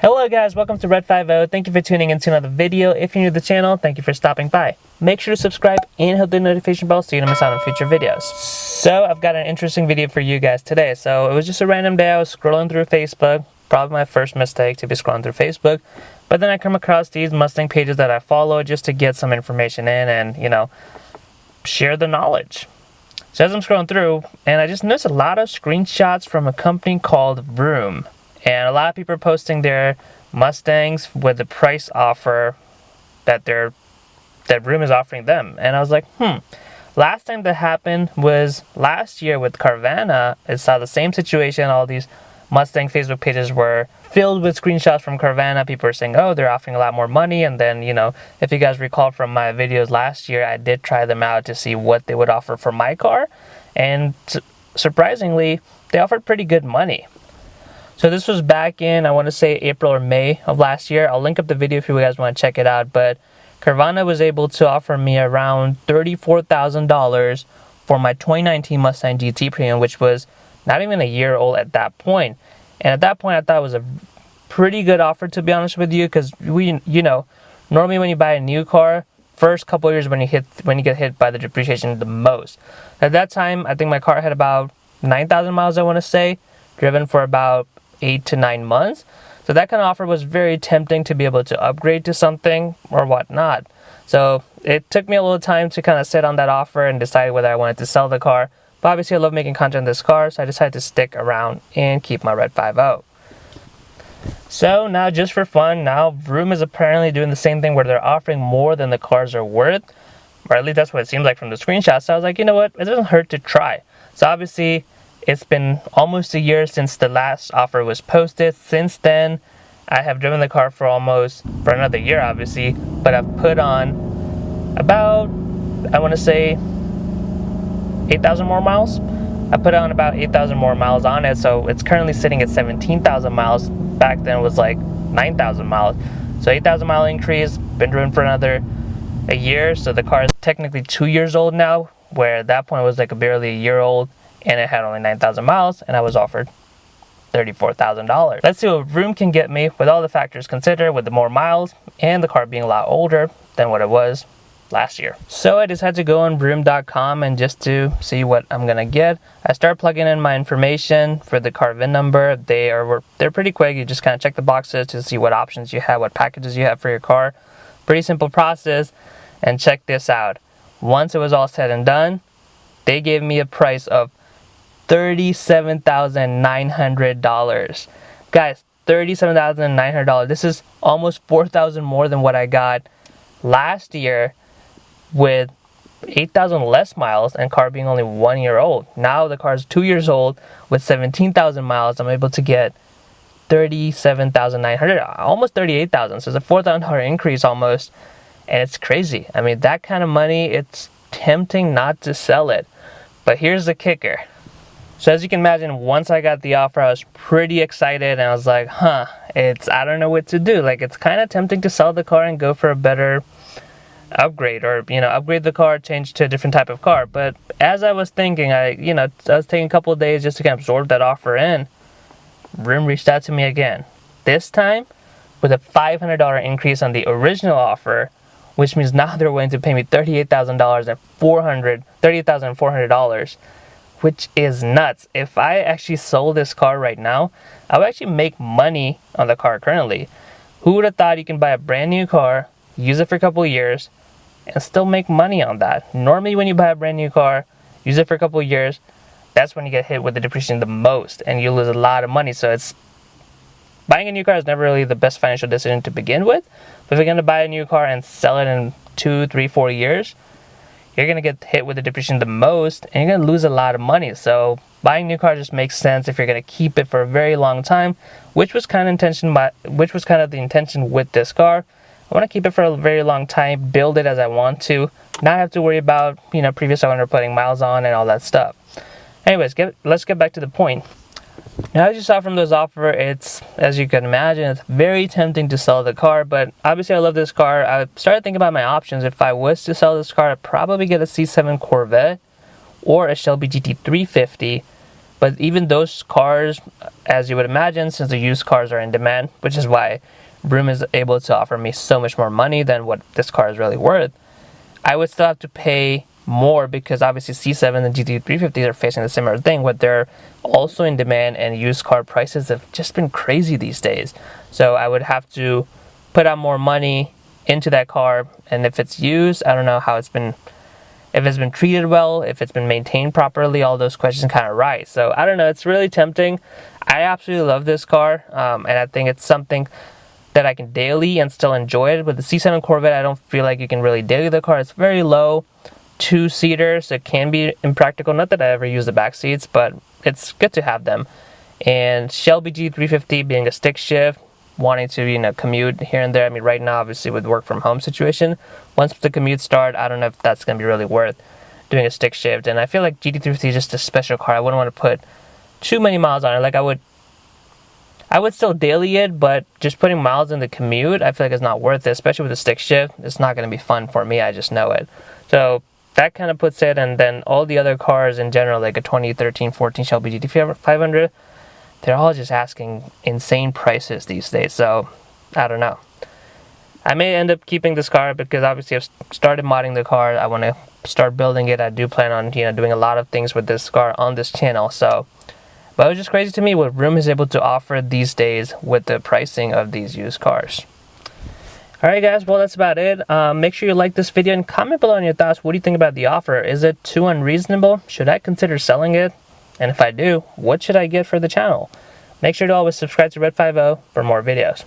Hello guys, welcome to Red 50. Thank you for tuning into another video. If you're new to the channel, thank you for stopping by. Make sure to subscribe and hit the notification bell so you don't miss out on future videos. So I've got an interesting video for you guys today. So it was just a random day. I was scrolling through Facebook. Probably my first mistake to be scrolling through Facebook. But then I come across these Mustang pages that I follow just to get some information in and, share the knowledge. So as I'm scrolling through, and I just noticed a lot of screenshots from a company called Vroom. And a lot of people are posting their Mustangs with the price offer that Vroom is offering them. And I was like, last time that happened was last year with Carvana. I saw the same situation. All these Mustang Facebook pages were filled with screenshots from Carvana. People were saying, oh, they're offering a lot more money. And then, if you guys recall from my videos last year, I did try them out to see what they would offer for my car. And surprisingly, they offered pretty good money. So this was back in, I want to say, April or May of last year. I'll link up the video if you guys want to check it out. But Carvana was able to offer me around $34,000 for my 2019 Mustang GT Premium, which was not even a year old at that point. And at that point, I thought it was a pretty good offer, to be honest with you, because normally when you buy a new car, first couple of years when you get hit by the depreciation the most. At that time, I think my car had about 9,000 miles, I want to say, driven for about 8 to 9 months. So that kind of offer was very tempting to be able to upgrade to something or whatnot. So it took me a little time to kind of sit on that offer and decide whether I wanted to sell the car. But obviously I love making content on this car, so I decided to stick around and keep my Red 50. So now, just for fun, now Vroom is apparently doing the same thing where they're offering more than the cars are worth. Or at least that's what it seems like from the screenshots. So I was like, you know what, it doesn't hurt to try. So obviously it's been almost a year since the last offer was posted. Since then, I have driven the car for another year, obviously, but I've put on about, I want to say, 8,000 more miles. I put on about 8,000 more miles on it, so it's currently sitting at 17,000 miles. Back then it was like 9,000 miles. So 8,000 mile increase, been driven for a year, so the car is technically 2 years old now, where at that point it was like barely a year old. And it had only 9,000 miles, and I was offered $34,000. Let's see what Vroom can get me with all the factors considered, with the more miles and the car being a lot older than what it was last year. So I decided to go on Vroom.com and just to see what I'm gonna get. I start plugging in my information for the car VIN number. They're pretty quick. You just kind of check the boxes to see what options you have, what packages you have for your car. Pretty simple process. And check this out. Once it was all said and done, they gave me a price of $37,900. Guys, $37,900. This is almost $4,000 more than what I got last year with 8,000 less miles and car being only 1 year old. Now the car is 2 years old with 17,000 miles. I'm able to get $37,900, almost $38,000. So it's a $4,000 increase almost, and it's crazy. I mean, that kind of money, it's tempting not to sell it. But here's the kicker. So as you can imagine, once I got the offer, I was pretty excited, and I was like, I don't know what to do. Like, it's kind of tempting to sell the car and go for a better upgrade, or, upgrade the car, change to a different type of car. But as I was thinking, I was taking a couple of days just to kind of absorb that offer in. Vroom reached out to me again. This time with a $500 increase on the original offer, which means now they're willing to pay me $38,400, which is nuts. If I actually sold this car right now, I would actually make money on the car currently. Who would have thought you can buy a brand new car, use it for a couple of years, and still make money on that? Normally when you buy a brand new car, use it for a couple of years, that's when you get hit with the depreciation the most, and you lose a lot of money. So buying a new car is never really the best financial decision to begin with. But if you're going to buy a new car and sell it in 2, 3, 4 years, you're going to get hit with the depreciation the most, and you're going to lose a lot of money. So buying a new car just makes sense if you're going to keep it for a very long time, which was kind of the intention with this car. I want to keep it for a very long time, build it as I want to, not have to worry about, previous owner putting miles on and all that stuff. Anyways, let's get back to the point. Now, as you saw from this offer, as you can imagine, it's very tempting to sell the car, but obviously I love this car. I started thinking about my options. If I was to sell this car, I'd probably get a C7 Corvette or a Shelby GT350. But even those cars, as you would imagine, since the used cars are in demand, which is why Vroom is able to offer me so much more money than what this car is really worth, I would still have to pay more because obviously C7 and GT350 are facing the similar thing, but they're also in demand and used car prices have just been crazy these days. So I would have to put out more money into that car, and if it's used, I don't know how it's been, if it's been treated well, if it's been maintained properly, all those questions kind of rise. So I don't know, it's really tempting. I absolutely love this car, and I think it's something that I can daily and still enjoy it. With the C7 Corvette, I don't feel like you can really daily the car. It's very low, two-seater, so it can be impractical. Not that I ever use the back seats, but it's good to have them. And Shelby G350 being a stick shift, wanting to, commute here and there. I mean, right now, obviously, with work from home situation, once the commute start, I don't know if that's going to be really worth doing a stick shift. And I feel like GT350 is just a special car. I wouldn't want to put too many miles on it. Like, I would still daily it, but just putting miles in the commute, I feel like it's not worth it, especially with the stick shift. It's not going to be fun for me. I just know it. So that kind of puts it, and then all the other cars in general, like a 2013, 14 Shelby GT 500, they're all just asking insane prices these days. So I don't know. I may end up keeping this car because obviously I've started modding the car. I want to start building it. I do plan on doing a lot of things with this car on this channel. So, but it was just crazy to me what Vroom is able to offer these days with the pricing of these used cars. Alright guys, well that's about it. Make sure you like this video and comment below on your thoughts. What do you think about the offer? Is it too unreasonable? Should I consider selling it? And if I do, what should I get for the channel? Make sure to always subscribe to Red 50 for more videos.